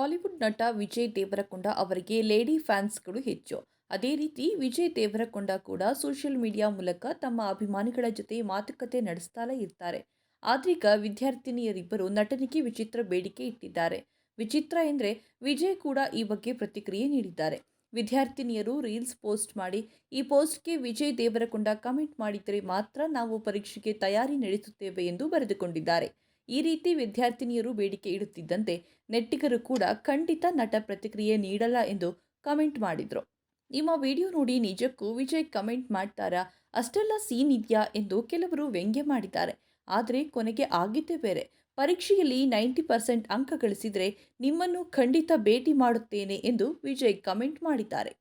Tollywood ನಟ ವಿಜಯ್ ದೇವರಕೊಂಡ ಅವರಿಗೆ lady ಫ್ಯಾನ್ಸ್ಗಳು ಹೆಚ್ಚು. ಅದೇ ರೀತಿ ವಿಜಯ್ ದೇವರಕೊಂಡ ಕೂಡ ಸೋಷಿಯಲ್ ಮೀಡಿಯಾ ಮೂಲಕ ತಮ್ಮ ಅಭಿಮಾನಿಗಳ ಜೊತೆ ಮಾತುಕತೆ ನಡೆಸ್ತಾಲೇ ಇರ್ತಾರೆ. ಆದ್ರೀಗ ವಿದ್ಯಾರ್ಥಿನಿಯರಿಬ್ಬರು ನಟನಿಗೆ ವಿಚಿತ್ರ ಬೇಡಿಕೆ ಇಟ್ಟಿದ್ದಾರೆ. ವಿಚಿತ್ರ ಎಂದ್ರೆ ವಿಜಯ್ ಕೂಡ ಈ ಬಗ್ಗೆ ಪ್ರತಿಕ್ರಿಯೆ ನೀಡಿದ್ದಾರೆ. ವಿದ್ಯಾರ್ಥಿನಿಯರು ರೀಲ್ಸ್ ಪೋಸ್ಟ್ ಮಾಡಿ, ಈ ಪೋಸ್ಟ್ಗೆ ವಿಜಯ್ ದೇವರಕೊಂಡ ಕಮೆಂಟ್ ಮಾಡಿದರೆ ಮಾತ್ರ ನಾವು ಪರೀಕ್ಷೆಗೆ ತಯಾರಿ ನಡೆಸುತ್ತೇವೆ ಎಂದು ಬರೆದುಕೊಂಡಿದ್ದಾರೆ. ಈ ರೀತಿ ವಿದ್ಯಾರ್ಥಿನಿಯರು ಬೇಡಿಕೆ ಇಡುತ್ತಿದ್ದಂತೆ ನೆಟ್ಟಿಗರು ಕೂಡ ಖಂಡಿತ ನಟ ಪ್ರತಿಕ್ರಿಯೆ ನೀಡಲ್ಲ ಎಂದು ಕಮೆಂಟ್ ಮಾಡಿದ್ರು. ನಿಮ್ಮ ವಿಡಿಯೋ ನೋಡಿ ನಿಜಕ್ಕೂ ವಿಜಯ್ ಕಮೆಂಟ್ ಮಾಡ್ತಾರಾ, ಅಷ್ಟೆಲ್ಲ ಸೀನ್ ಇದೆಯಾ ಎಂದು ಕೆಲವರು ವ್ಯಂಗ್ಯ ಮಾಡಿದ್ದಾರೆ. ಆದರೆ ಕೊನೆಗೆ ಆಗಿದ್ದೇ ಬೇರೆ. ಪರೀಕ್ಷೆಯಲ್ಲಿ 90% ಅಂಕ ಗಳಿಸಿದರೆ ನಿಮ್ಮನ್ನು ಖಂಡಿತ ಭೇಟಿ ಮಾಡುತ್ತೇನೆ ಎಂದು ವಿಜಯ್ ಕಮೆಂಟ್ ಮಾಡಿದ್ದಾರೆ.